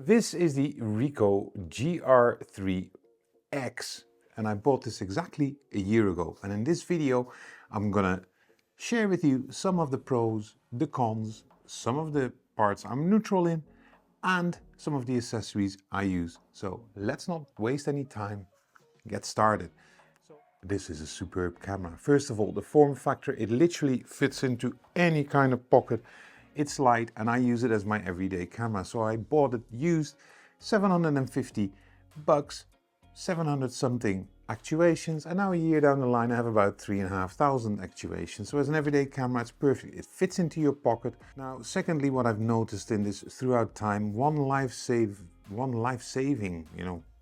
This is the Ricoh GR3 X, and I bought this exactly a year ago. And in this video, I'm gonna share with you some of the pros, the cons, some of the parts I'm neutral in, and some of the accessories I use. So let's not waste any time, get started. This is a superb camera. First of all, the form factor, it literally fits into any kind of pocket. It's light and I use it as my everyday camera. So I bought it used, 750 bucks, 700 something actuations, and now a year down the line I have about 3,500 actuations. So as an everyday camera, it's perfect. It fits into your pocket. Now, secondly, what I've noticed in this throughout time, one life-saving,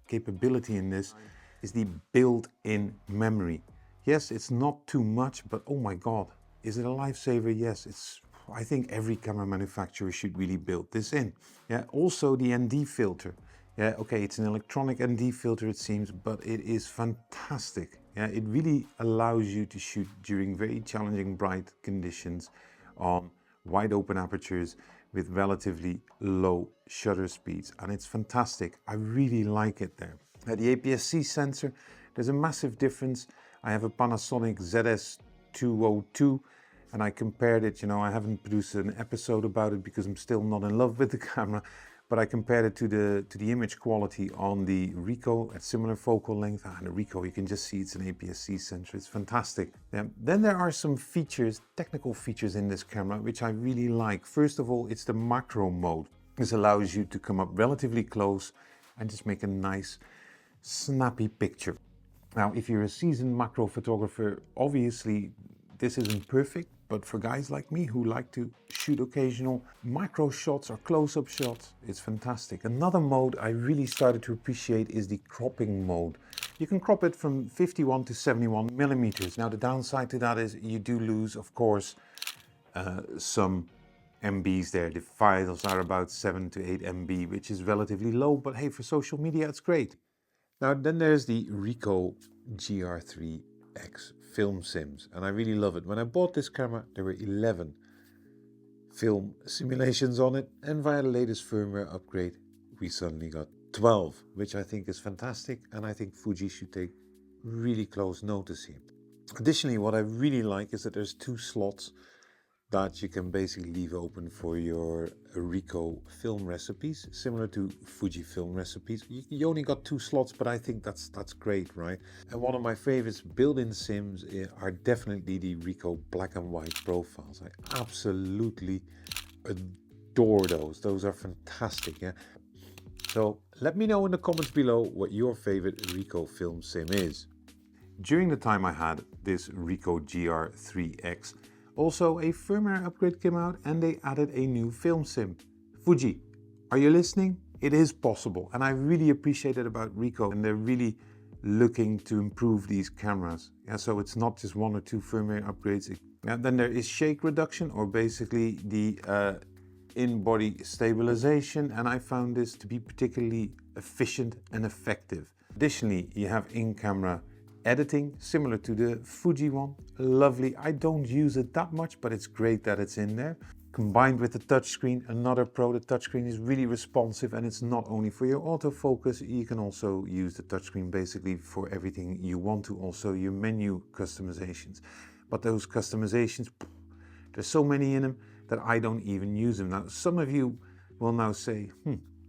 capability in this is the built-in memory. Yes, it's not too much, but oh my God, is it a lifesaver? Yes, I think every camera manufacturer should really build this in. Yeah, also the ND filter. Yeah, okay, it's an electronic ND filter it seems, but it is fantastic. Yeah, it really allows you to shoot during very challenging bright conditions on wide open apertures with relatively low shutter speeds, and it's fantastic. I really like it there. The APS-C sensor, there's a massive difference. I have a Panasonic ZS202 and I compared it, I haven't produced an episode about it because I'm still not in love with the camera, but I compared it to the image quality on the Ricoh at similar focal length. And the Ricoh, you can just see it's an APS-C sensor. It's fantastic. Then there are some features, technical features in this camera, which I really like. First of all, it's the macro mode. This allows you to come up relatively close and just make a nice, snappy picture. Now, if you're a seasoned macro photographer, obviously this isn't perfect, but for guys like me who like to shoot occasional micro shots or close-up shots, it's fantastic. Another mode I really started to appreciate is the cropping mode. You can crop it from 51 to 71 millimeters. Now, the downside to that is you do lose, of course, some MBs there. The files are about 7 to 8 MB, which is relatively low, but hey, for social media, it's great. Now, then there's the Ricoh GR3 X film sims, and I really love it. When I bought this camera, there were 11 film simulations on it, and via the latest firmware upgrade, we suddenly got 12, which I think is fantastic, and I think Fuji should take really close notice here. Additionally, what I really like is that there's 2 slots that you can basically leave open for your Ricoh film recipes, similar to Fujifilm recipes. You only got 2 slots, but I think that's great, right? And one of my favorites built-in sims are definitely the Ricoh black and white profiles. I absolutely adore those. Those are fantastic, yeah? So let me know in the comments below what your favorite Ricoh film sim is. During the time I had this Ricoh GR3 X, also, a firmware upgrade came out and they added a new film sim. Fuji, are you listening? It is possible, and I really appreciate it about Ricoh, and they're really looking to improve these cameras. Yeah, so it's not just 1 or 2 firmware upgrades. And then there is shake reduction, or basically the in-body stabilization, and I found this to be particularly efficient and effective. Additionally, you have in-camera editing, similar to the Fuji one. Lovely. I don't use it that much, but it's great that it's in there. Combined with the touchscreen, another pro, the touchscreen is really responsive, and it's not only for your autofocus, you can also use the touchscreen basically for everything you want to, also your menu customizations. But those customizations, there's so many in them that I don't even use them. Now, some of you will now say,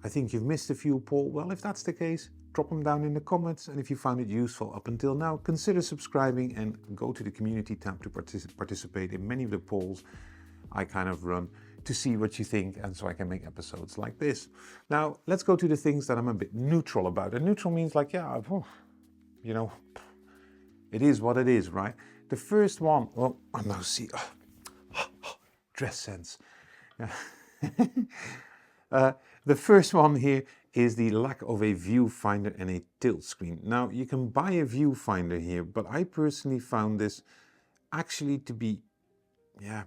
I think you've missed a few, Paul. Well, if that's the case, drop them down in the comments, and if you found it useful up until now, consider subscribing and go to the community tab to participate in many of the polls I kind of run to see what you think, and so I can make episodes like this. Now, let's go to the things that I'm a bit neutral about. And neutral means like, yeah, it is what it is, right? The first one, well, I now see, dress sense. Yeah. The first one here is the lack of a viewfinder and a tilt screen. Now, you can buy a viewfinder here, but I personally found this actually to be, yeah,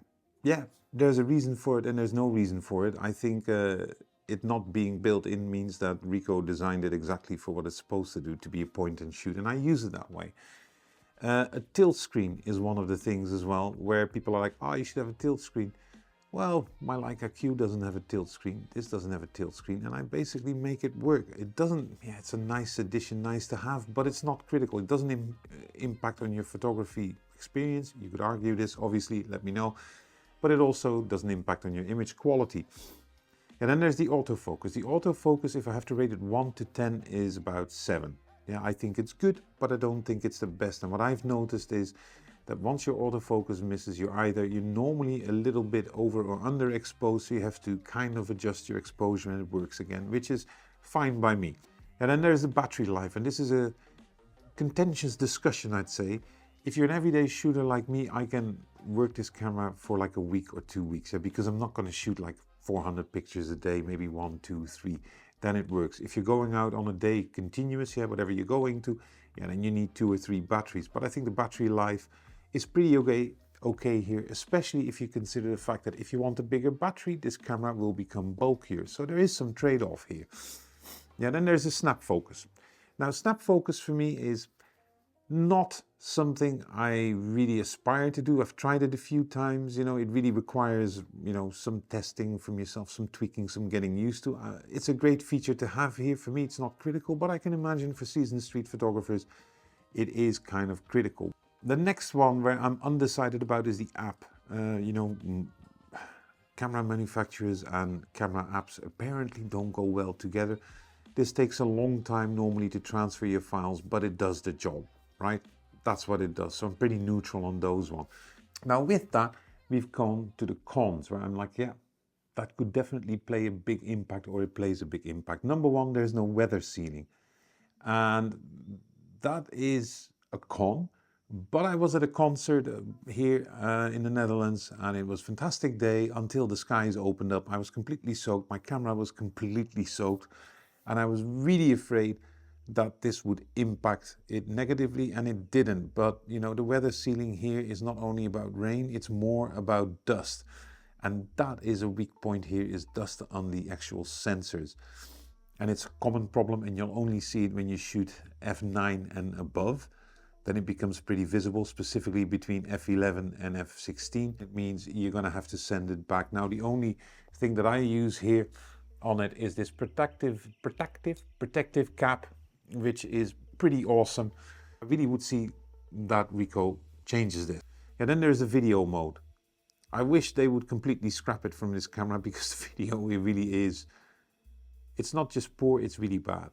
there's a reason for it and there's no reason for it. I think it not being built in means that Ricoh designed it exactly for what it's supposed to do, to be a point and shoot, and I use it that way. A tilt screen is one of the things as well, where people are like, oh, you should have a tilt screen. well, my Leica Q doesn't have a tilt screen, this doesn't have a tilt screen, and I basically make it work. It doesn't, yeah, it's a nice addition, nice to have, but it's not critical. It doesn't impact on your photography experience. You could argue this, obviously, let me know, but it also doesn't impact on your image quality. And then there's the autofocus. The autofocus, if I have to rate it 1 to 10, is about 7. Yeah, I think it's good, but I don't think it's the best. And what I've noticed is that once your autofocus misses, you're normally a little bit over or underexposed, so you have to kind of adjust your exposure and it works again, which is fine by me. And then there's the battery life, and this is a contentious discussion, I'd say. If you're an everyday shooter like me, I can work this camera for like a week or 2 weeks, yeah, because I'm not going to shoot like 400 pictures a day, maybe 1, 2, 3, then it works. If you're going out on a day continuous, yeah, whatever you're going to, yeah, then you need 2 or 3 batteries. But I think the battery life is pretty okay here, especially if you consider the fact that if you want a bigger battery, this camera will become bulkier. So there is some trade-off here. Yeah, then there's a snap focus. Now, snap focus for me is not something I really aspire to do. I've tried it a few times, you know, it really requires, you know, some testing from yourself, some tweaking, some getting used to. It's a great feature to have here. For me, it's not critical, but I can imagine for seasoned street photographers, it is kind of critical. The next one where I'm undecided about is the app. You know, camera manufacturers and camera apps apparently don't go well together. This takes a long time normally to transfer your files, but it does the job, right? That's what it does. So I'm pretty neutral on those ones. Now with that, we've gone to the cons, where I'm like, yeah, that could definitely play a big impact, or it plays a big impact. Number one, there's no weather sealing. And that is a con. But I was at a concert here in the Netherlands, and it was a fantastic day until the skies opened up. I was completely soaked. My camera was completely soaked. And I was really afraid that this would impact it negatively, and it didn't. But, you know, the weather sealing here is not only about rain, it's more about dust. And that is a weak point here, is dust on the actual sensors. And it's a common problem, and you'll only see it when you shoot f9 and above. Then it becomes pretty visible, specifically between f11 and f16. It means you're going to have to send it back. Now, the only thing that I use here on it is this protective cap, which is pretty awesome. I really would see that Ricoh changes this. And then there's the video mode. I wish they would completely scrap it from this camera, because the video, it really is, it's not just poor, it's really bad.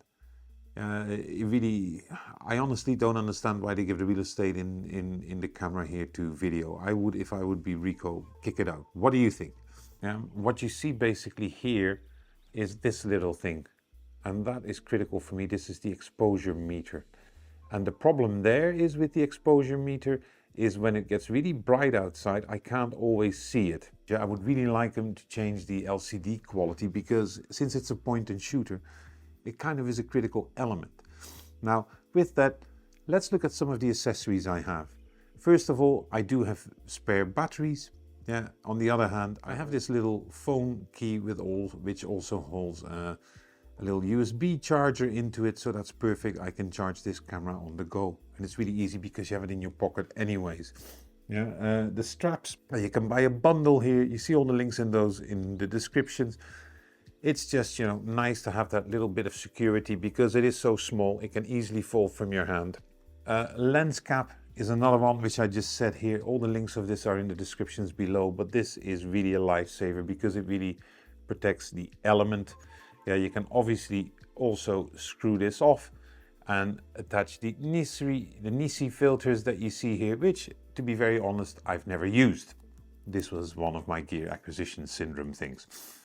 I honestly don't understand why they give the real estate in the camera here to video. I would, if I would be Ricoh, kick it out. What do you think? What you see basically here is this little thing, and that is critical for me. This is the exposure meter, and the problem there is with the exposure meter is when it gets really bright outside, I can't always see it. I would really like them to change the LCD quality, because since it's a point and shooter, it kind of is a critical element. Now, with that, let's look at some of the accessories I have. First of all, I do have spare batteries. Yeah. On the other hand, I have this little phone key which also holds a little USB charger into it, so that's perfect. I can charge this camera on the go, and it's really easy because you have it in your pocket anyways. Yeah. The straps, you can buy a bundle here. You see all the links in those in the descriptions. It's just, you know, nice to have that little bit of security, because it is so small, it can easily fall from your hand. Lens cap is another one which I just said here. All the links of this are in the descriptions below, but this is really a lifesaver because it really protects the element. Yeah, you can obviously also screw this off and attach the Nisi filters that you see here, which, to be very honest, I've never used. This was one of my gear acquisition syndrome things.